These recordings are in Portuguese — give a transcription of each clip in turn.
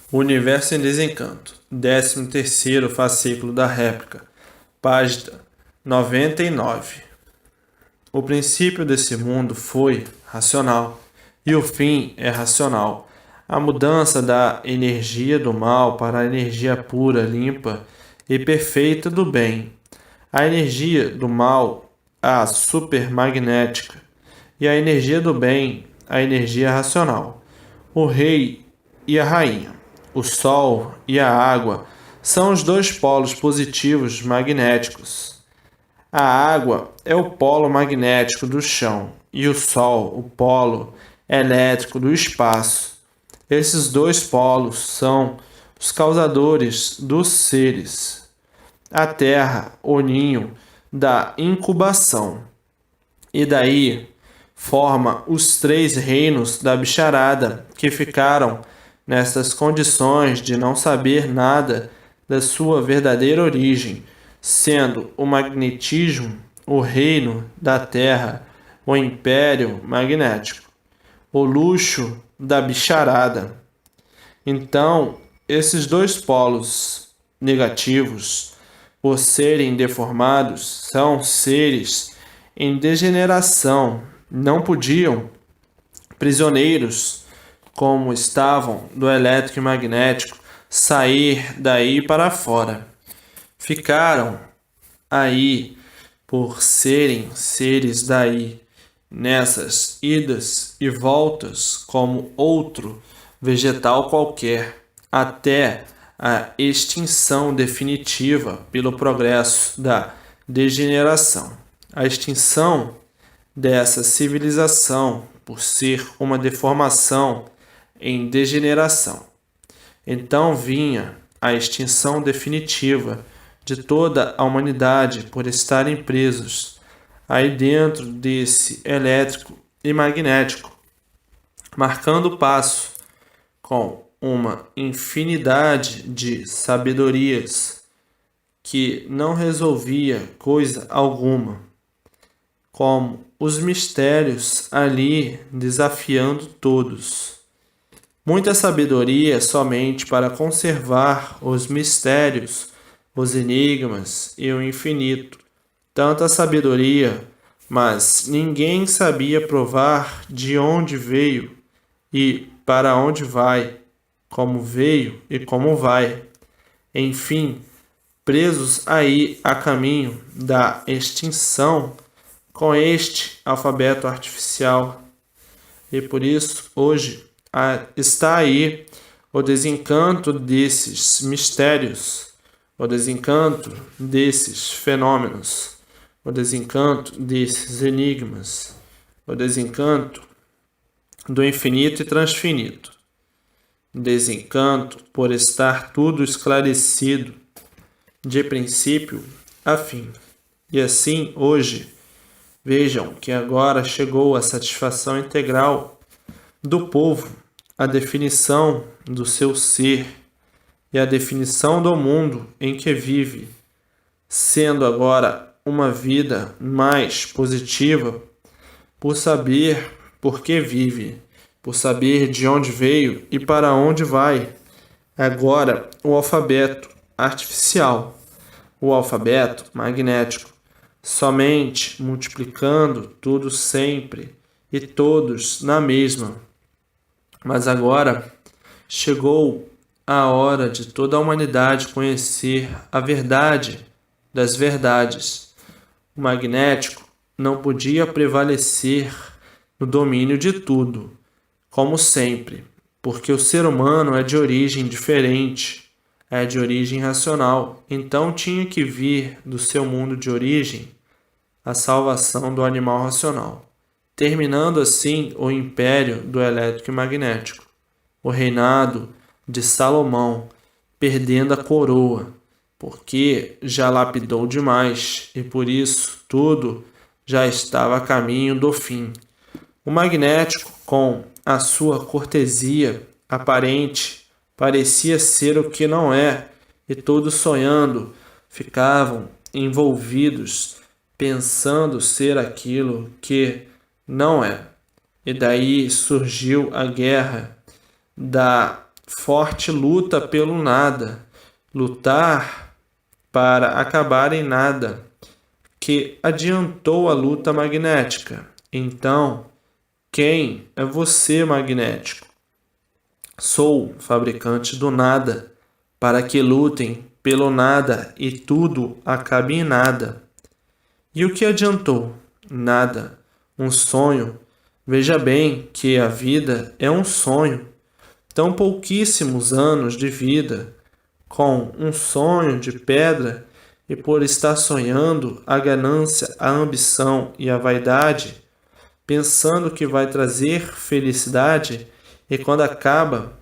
O Universo em Desencanto, 13º fascículo da réplica, página 99. O princípio desse mundo foi racional, e o fim é racional. A mudança da energia do mal para a energia pura, limpa e perfeita do bem. A energia do mal, a supermagnética, e a energia do bem, a energia racional. O rei e a rainha, o sol e a água são os dois polos positivos magnéticos. A água é o polo magnético do chão e o sol, o polo elétrico do espaço. Esses dois polos são os causadores dos seres. A Terra, o ninho da incubação. E daí forma os três reinos da bicharada que ficaram nestas condições de não saber nada da sua verdadeira origem, sendo o magnetismo o reino da Terra, o império magnético, o luxo da bicharada. Então, esses dois polos negativos, por serem deformados, são seres em degeneração, não podiam, prisioneiros como estavam do elétrico e magnético, sair daí para fora. Ficaram aí por serem seres daí, nessas idas e voltas como outro vegetal qualquer, até a extinção definitiva pelo progresso da degeneração. A extinção dessa civilização por ser uma deformação em degeneração. Então vinha a extinção definitiva de toda a humanidade por estarem presos aí dentro desse elétrico e magnético, marcando o passo com uma infinidade de sabedorias que não resolvia coisa alguma, como os mistérios ali desafiando todos. Muita sabedoria somente para conservar os mistérios, os enigmas e o infinito. Tanta sabedoria, mas ninguém sabia provar de onde veio e para onde vai, como veio e como vai. Enfim, presos aí a caminho da extinção com este alfabeto artificial. E por isso, hoje, está aí o desencanto desses mistérios, o desencanto desses fenômenos, o desencanto desses enigmas, o desencanto do infinito e transfinito. Desencanto por estar tudo esclarecido, de princípio a fim. E assim, hoje, vejam que agora chegou a satisfação integral do povo, a definição do seu ser e a definição do mundo em que vive, sendo agora uma vida mais positiva por saber por que vive, por saber de onde veio e para onde vai. Agora, o alfabeto artificial, o alfabeto magnético, somente multiplicando tudo sempre e todos na mesma. Mas agora chegou a hora de toda a humanidade conhecer a verdade das verdades. O magnético não podia prevalecer no domínio de tudo, como sempre, porque o ser humano é de origem diferente, é de origem racional, então tinha que vir do seu mundo de origem a salvação do animal racional, terminando assim o império do elétrico e magnético, o reinado de Salomão, perdendo a coroa, porque já lapidou demais e por isso tudo já estava a caminho do fim. O magnético, com a sua cortesia aparente, parecia ser o que não é, e todos sonhando ficavam envolvidos, pensando ser aquilo que não é. E daí surgiu a guerra da forte luta pelo nada, lutar para acabar em nada, que adiantou a luta magnética. Então, quem é você, magnético? Sou fabricante do nada, para que lutem pelo nada e tudo acabe em nada. E o que adiantou? Nada. Um sonho. Veja bem que a vida é um sonho. Tão pouquíssimos anos de vida, com um sonho de pedra, e por estar sonhando, a ganância, a ambição e a vaidade, pensando que vai trazer felicidade, e quando acaba,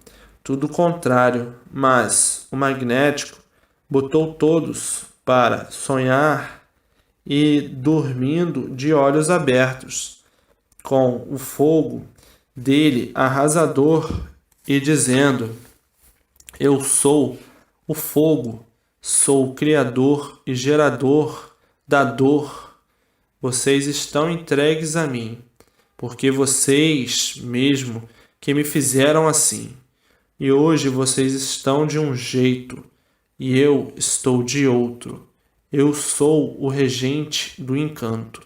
tudo o contrário. Mas o magnético botou todos para sonhar e dormindo de olhos abertos, com o fogo dele arrasador e dizendo: eu sou o fogo, sou o criador e gerador da dor. Vocês estão entregues a mim, porque vocês mesmo que me fizeram assim. E hoje vocês estão de um jeito e eu estou de outro. Eu sou o regente do encanto,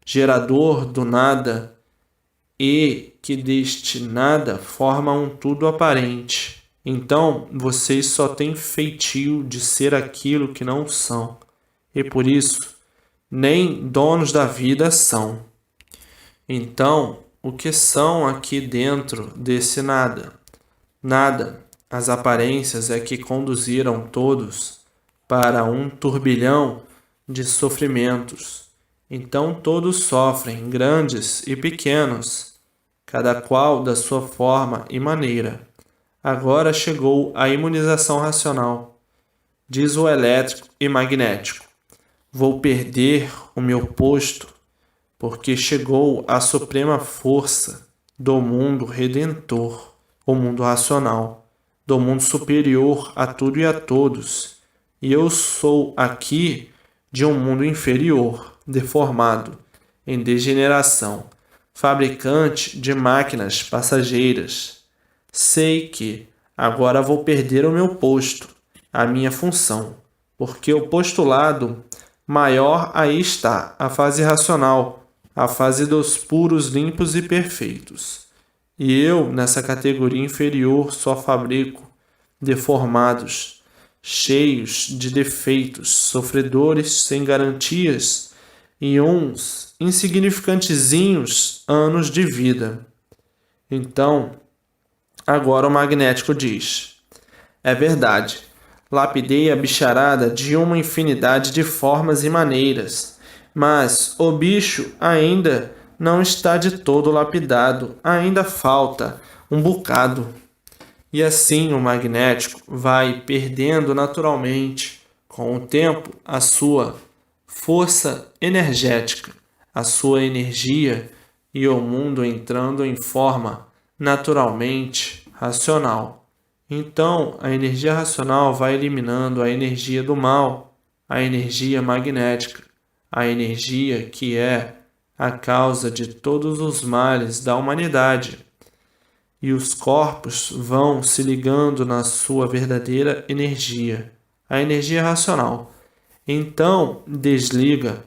gerador do nada, e que deste nada forma um tudo aparente. Então, vocês só têm feitio de ser aquilo que não são, e por isso nem donos da vida são. Então, o que são aqui dentro desse nada? Nada. As aparências é que conduziram todos para um turbilhão de sofrimentos. Então todos sofrem, grandes e pequenos, cada qual da sua forma e maneira. Agora chegou a imunização racional, diz o elétrico e magnético. Vou perder o meu posto, porque chegou a suprema força do mundo redentor, o mundo racional, do mundo superior a tudo e a todos. E eu sou aqui de um mundo inferior, deformado, em degeneração, fabricante de máquinas passageiras. Sei que agora vou perder o meu posto, a minha função, porque o postulado maior aí está, a fase racional, a fase dos puros, limpos e perfeitos. E eu, nessa categoria inferior, só fabrico deformados, cheios de defeitos, sofredores sem garantias e uns insignificantezinhos anos de vida. Então, agora o magnético diz: é verdade, lapidei a bicharada de uma infinidade de formas e maneiras, mas o bicho ainda não está de todo lapidado, ainda falta um bocado. E assim o magnético vai perdendo naturalmente, com o tempo, a sua força energética, a sua energia, e o mundo entrando em forma naturalmente racional. Então, a energia racional vai eliminando a energia do mal, a energia magnética, a energia que é a causa de todos os males da humanidade. E os corpos vão se ligando na sua verdadeira energia, a energia racional. Então, desliga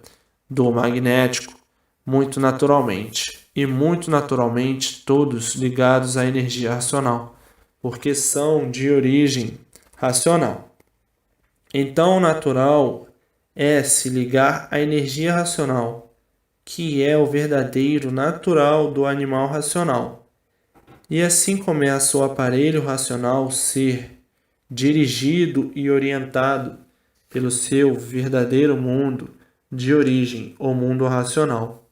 do magnético muito naturalmente, e muito naturalmente todos ligados à energia racional, porque são de origem racional. Então, o natural é se ligar à energia racional, que é o verdadeiro natural do animal racional. E assim começa o aparelho racional ser dirigido e orientado pelo seu verdadeiro mundo de origem, o mundo racional.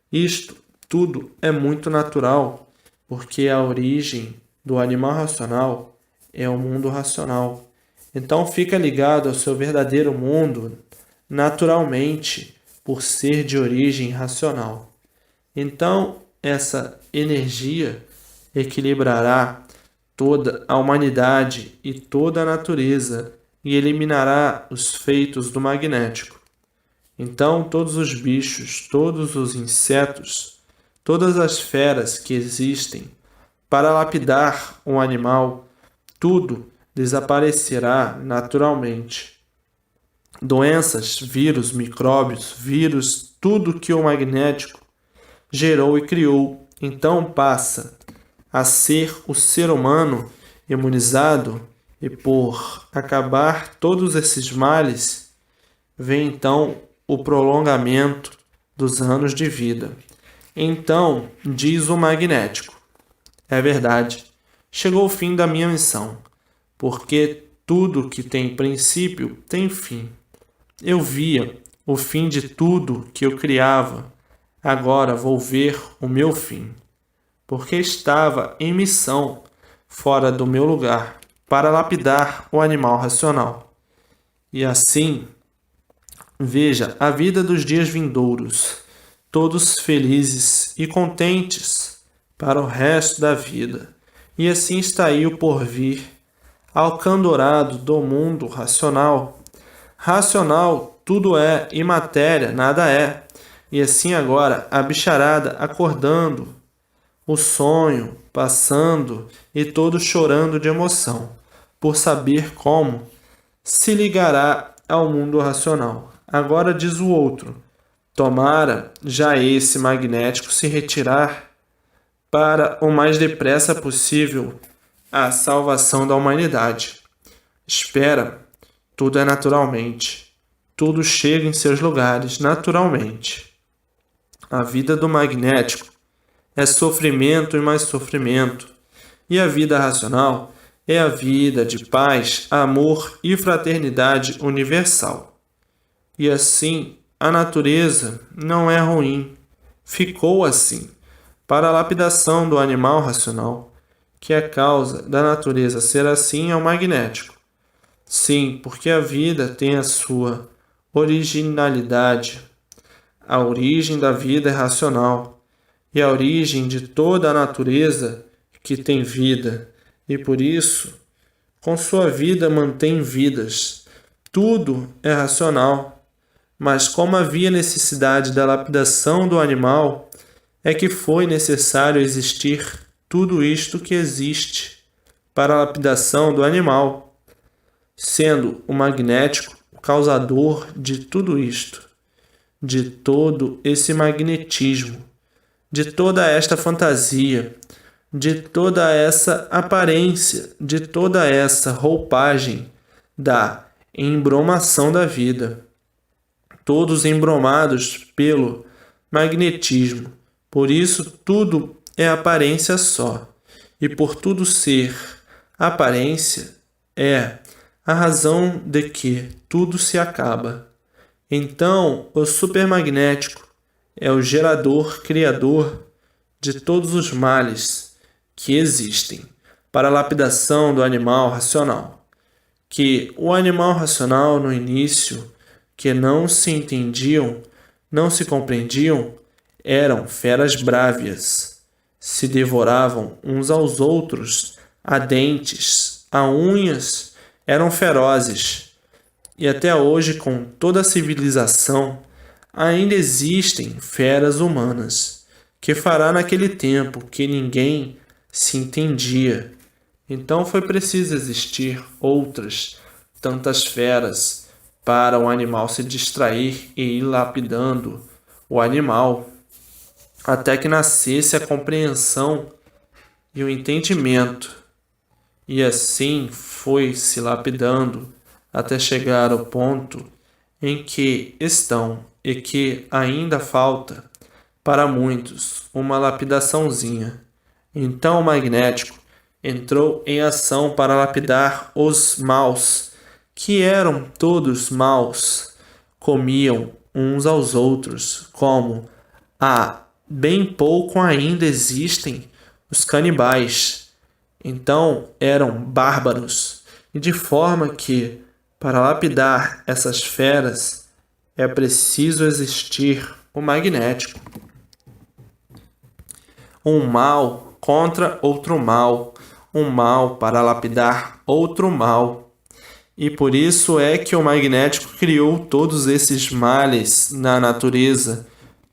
Isto tudo é muito natural, porque a origem do animal racional é o mundo racional. Então fica ligado ao seu verdadeiro mundo naturalmente, por ser de origem racional. Então essa energia equilibrará toda a humanidade e toda a natureza e eliminará os feitos do magnético. Então todos os bichos, todos os insetos, todas as feras que existem, para lapidar um animal, tudo desaparecerá naturalmente. Doenças, vírus, tudo que o magnético gerou e criou, então passa a ser o ser humano imunizado, e por acabar todos esses males, vem então o prolongamento dos anos de vida. Então, diz o magnético, é verdade, chegou o fim da minha missão, porque tudo que tem princípio tem fim. Eu via o fim de tudo que eu criava, agora vou ver o meu fim, porque estava em missão fora do meu lugar para lapidar o animal racional. E assim, veja a vida dos dias vindouros, todos felizes e contentes para o resto da vida. E assim está aí o porvir, alcandorado do mundo racional. Racional, tudo é, e matéria, nada é. E assim agora, a bicharada acordando, o sonho passando e todos chorando de emoção, por saber como se ligará ao mundo racional. Agora diz o outro, tomara já esse magnético se retirar para o mais depressa possível a salvação da humanidade. Espera, tudo é naturalmente. Tudo chega em seus lugares naturalmente. A vida do magnético é sofrimento e mais sofrimento. E a vida racional é a vida de paz, amor e fraternidade universal. E assim, a natureza não é ruim. Ficou assim, para a lapidação do animal racional, que a causa da natureza ser assim é o magnético. Sim, porque a vida tem a sua originalidade. A origem da vida é racional, e a origem de toda a natureza que tem vida, e por isso, com sua vida mantém vidas. Tudo é racional, mas como havia necessidade da lapidação do animal, é que foi necessário existir tudo isto que existe para a lapidação do animal, sendo o magnético o causador de tudo isto, de todo esse magnetismo, de toda esta fantasia, de toda essa aparência, de toda essa roupagem da embromação da vida, todos embromados pelo magnetismo. Por isso tudo é aparência só, e por tudo ser aparência é a razão de que tudo se acaba. Então, o supermagnético é o gerador, criador de todos os males que existem para a lapidação do animal racional. Que o animal racional, no início, que não se entendiam, não se compreendiam, eram feras brávias, se devoravam uns aos outros a dentes, a unhas, eram ferozes. E até hoje, com toda a civilização, ainda existem feras humanas, que fará naquele tempo que ninguém se entendia. Então foi preciso existir outras tantas feras para o animal se distrair e ir lapidando o animal, até que nascesse a compreensão e o entendimento. E assim foi se lapidando até chegar ao ponto em que estão e que ainda falta para muitos uma lapidaçãozinha. Então o magnético entrou em ação para lapidar os maus, que eram todos maus, comiam uns aos outros, como há bem pouco ainda existem os canibais. Então eram bárbaros, e de forma que, para lapidar essas feras, é preciso existir o magnético. Um mal contra outro mal, um mal para lapidar outro mal. E por isso é que o magnético criou todos esses males na natureza.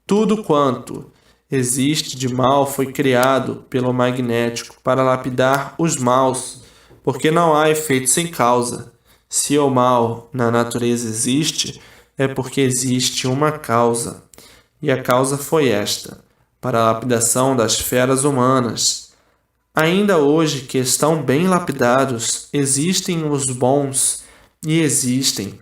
Tudo quanto existe de mal foi criado pelo magnético para lapidar os maus, porque não há efeito sem causa. Se o mal na natureza existe, é porque existe uma causa. E a causa foi esta, para a lapidação das feras humanas. Ainda hoje que estão bem lapidados, existem os bons e existem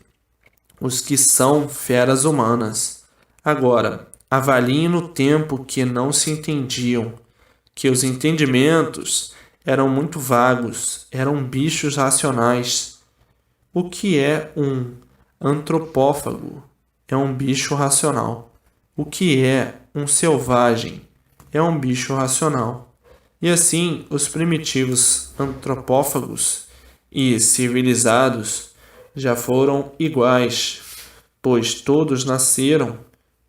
os que são feras humanas. Agora, avaliem no tempo que não se entendiam, que os entendimentos eram muito vagos, eram bichos racionais. O que é um antropófago? É um bicho racional. O que é um selvagem? É um bicho racional. E assim, os primitivos antropófagos e civilizados já foram iguais, pois todos nasceram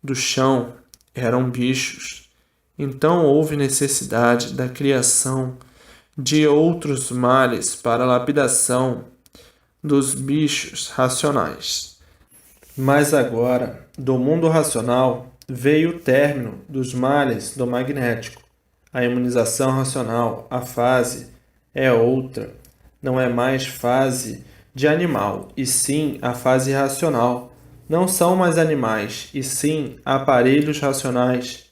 do chão, eram bichos. Então houve necessidade da criação de outros males para a lapidação dos bichos racionais. Mas agora, do mundo racional, veio o término dos males do magnético. A imunização racional, a fase, é outra. Não é mais fase de animal, e sim a fase racional. Não são mais animais, e sim aparelhos racionais.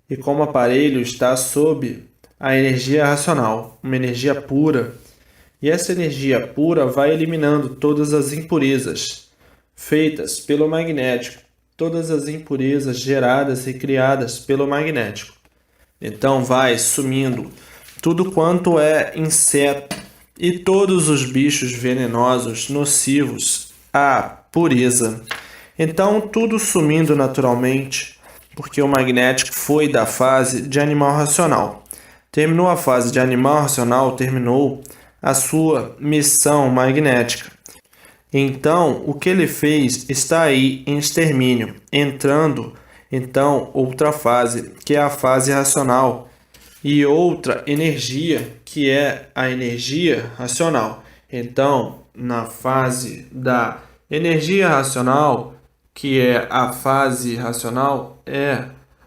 E como aparelho está sob a energia racional, uma energia pura. E essa energia pura vai eliminando todas as impurezas feitas pelo magnético, todas as impurezas geradas e criadas pelo magnético. Então vai sumindo tudo quanto é inseto e todos os bichos venenosos, nocivos à pureza. Então tudo sumindo naturalmente, porque o magnético foi da fase de animal racional. Terminou a fase de animal racional, terminou a sua missão magnética. Então, o que ele fez está aí em extermínio, entrando então outra fase, que é a fase racional, e outra energia, que é a energia racional. Então, na fase da energia racional, que é a fase racional, é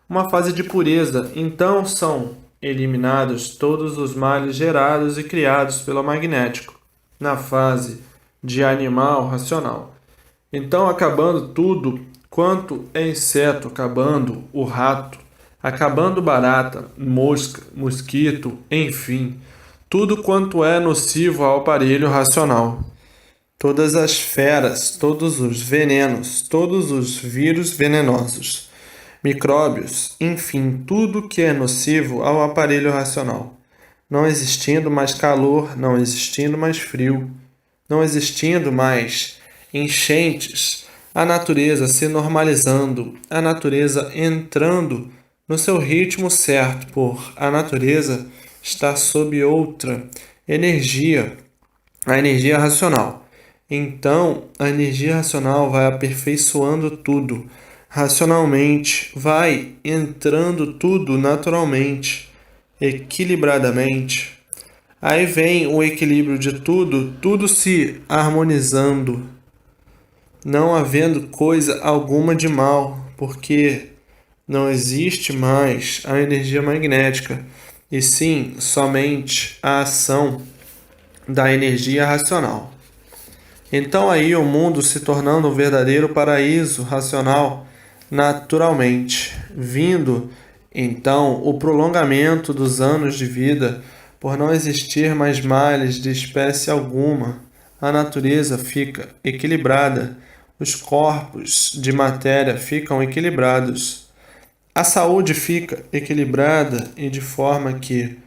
uma fase de pureza. Então, são eliminados todos os males gerados e criados pelo magnético, na fase de animal racional. Então, acabando tudo quanto é inseto, acabando o rato, acabando barata, mosca, mosquito, enfim, tudo quanto é nocivo ao aparelho racional. Todas as feras, todos os venenos, todos os vírus venenosos, micróbios, enfim, tudo que é nocivo ao aparelho racional. Não existindo mais calor, não existindo mais frio, não existindo mais enchentes, a natureza se normalizando, a natureza entrando no seu ritmo certo, por a natureza está sob outra energia, a energia racional. Então, a energia racional vai aperfeiçoando tudo racionalmente, vai entrando tudo naturalmente, equilibradamente. Aí vem o equilíbrio de tudo, tudo se harmonizando, não havendo coisa alguma de mal, porque não existe mais a energia magnética, e sim somente a ação da energia racional. Então aí o mundo se tornando um verdadeiro paraíso racional naturalmente, vindo então o prolongamento dos anos de vida, por não existir mais males de espécie alguma. A natureza fica equilibrada, os corpos de matéria ficam equilibrados, a saúde fica equilibrada e de forma que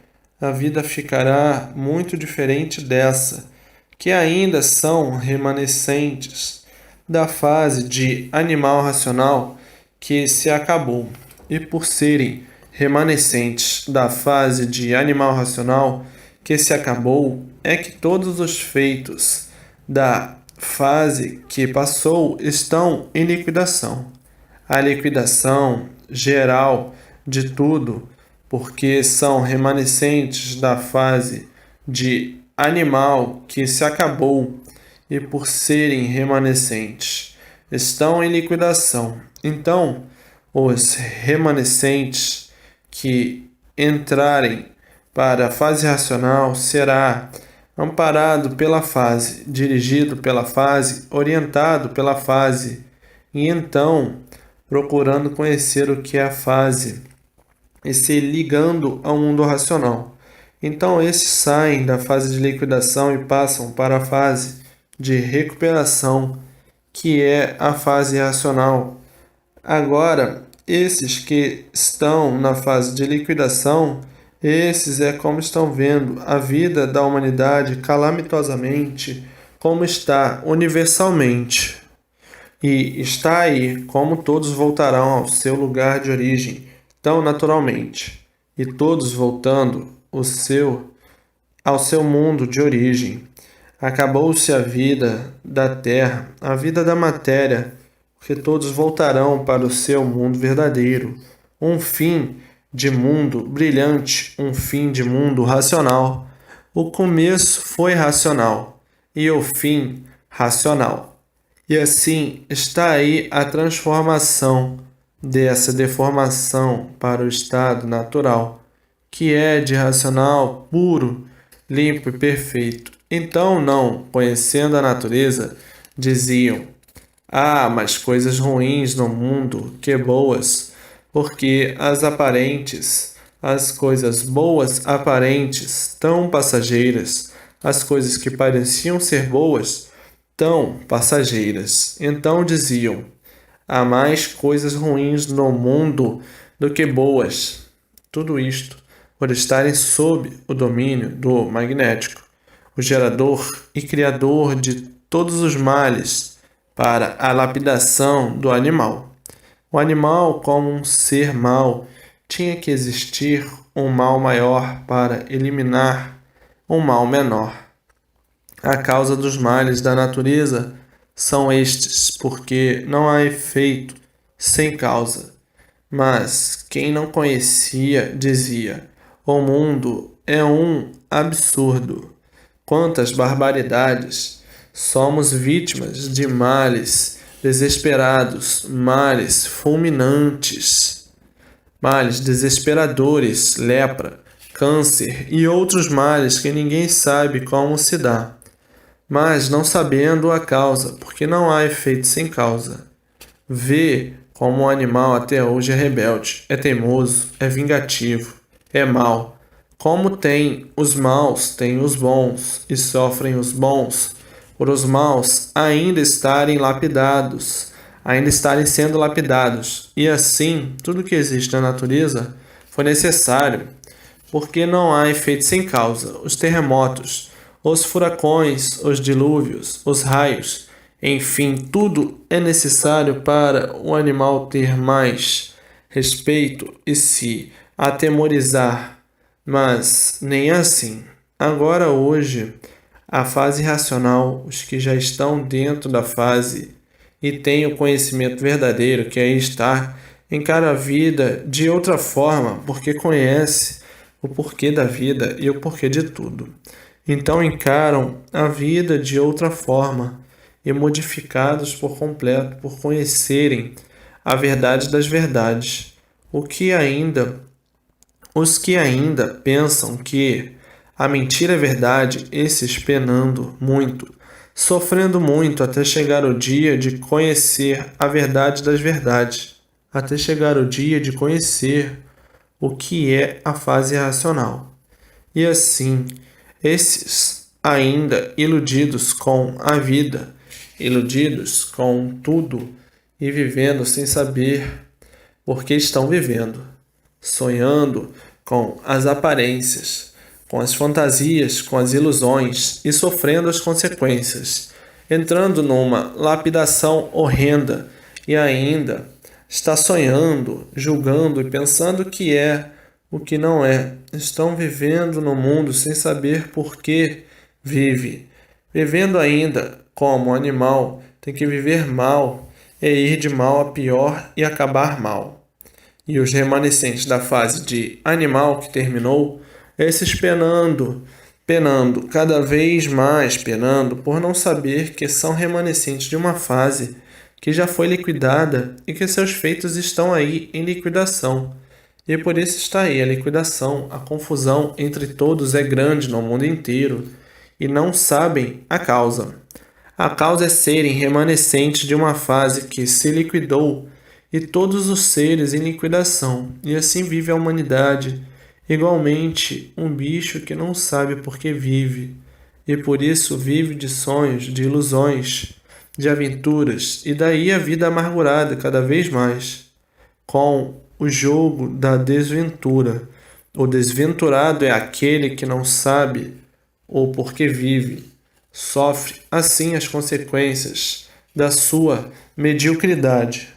a vida ficará muito diferente dessa, que ainda são remanescentes da fase de animal racional que se acabou. E por serem remanescentes da fase de animal racional que se acabou, é que todos os feitos da fase que passou estão em liquidação. A liquidação geral de tudo, porque são remanescentes da fase de animal que se acabou e por serem remanescentes estão em liquidação. Então, os remanescentes que entrarem para a fase racional será amparado pela fase, dirigido pela fase, orientado pela fase, e então procurando conhecer o que é a fase e se ligando ao mundo racional. Então esses saem da fase de liquidação e passam para a fase de recuperação, que é a fase racional. Agora, esses que estão na fase de liquidação, esses é como estão vendo a vida da humanidade calamitosamente, como está universalmente. E está aí como todos voltarão ao seu lugar de origem, tão naturalmente, e todos voltando ao seu mundo de origem. Acabou-se a vida da terra, a vida da matéria, porque todos voltarão para o seu mundo verdadeiro, um fim de mundo brilhante, um fim de mundo racional. O começo foi racional e o fim racional. E assim está aí a transformação dessa deformação para o estado natural, que é de racional puro, limpo e perfeito. Então, não conhecendo a natureza, diziam: ah, mas coisas ruins no mundo, que boas, porque as coisas boas aparentes, tão passageiras, as coisas que pareciam ser boas, tão passageiras. Então diziam: há mais coisas ruins no mundo do que boas. Tudo isto por estarem sob o domínio do magnético, o gerador e criador de todos os males, para a lapidação do animal. O animal, como um ser mau, tinha que existir um mal maior para eliminar um mal menor. A causa dos males da natureza são estes, porque não há efeito sem causa. Mas quem não conhecia dizia: o mundo é um absurdo. Quantas barbaridades! Somos vítimas de males desesperados, males fulminantes, males desesperadores, lepra, câncer e outros males que ninguém sabe como se dá, mas não sabendo a causa, porque não há efeito sem causa. Vê como o animal até hoje é rebelde, é teimoso, é vingativo, é mau. Como tem os maus, tem os bons, e sofrem os bons, por os maus ainda estarem lapidados, ainda estarem sendo lapidados. E assim, tudo que existe na natureza foi necessário, porque não há efeito sem causa. Os terremotos, os furacões, os dilúvios, os raios, enfim, tudo é necessário para o animal ter mais respeito e se atemorizar. Mas nem assim. Agora, hoje, a fase racional, os que já estão dentro da fase e têm o conhecimento verdadeiro, que aí está, encara a vida de outra forma, porque conhece o porquê da vida e o porquê de tudo. Então encaram a vida de outra forma e modificados por completo por conhecerem a verdade das verdades. Os que ainda pensam que a mentira é verdade, esses penando muito, sofrendo muito até chegar o dia de conhecer a verdade das verdades, até chegar o dia de conhecer o que é a fase racional. E assim, esses ainda iludidos com a vida, iludidos com tudo e vivendo sem saber por que estão vivendo, sonhando com as aparências, com as fantasias, com as ilusões e sofrendo as consequências, entrando numa lapidação horrenda e ainda está sonhando, julgando e pensando que é o que não é. Estão vivendo no mundo sem saber por que vive, vivendo ainda como animal, tem que viver mal e ir de mal a pior e acabar mal. E os remanescentes da fase de animal que terminou, esses penando, cada vez mais penando, por não saber que são remanescentes de uma fase que já foi liquidada e que seus feitos estão aí em liquidação. E por isso está aí a liquidação, a confusão entre todos é grande no mundo inteiro. e não sabem a causa. A causa é serem remanescentes de uma fase que se liquidou e todos os seres em liquidação, e assim vive a humanidade, igualmente um bicho que não sabe por que vive, e por isso vive de sonhos, de ilusões, de aventuras, e daí a vida amargurada cada vez mais, com o jogo da desventura. O desventurado é aquele que não sabe ou por que vive, sofre assim as consequências da sua mediocridade.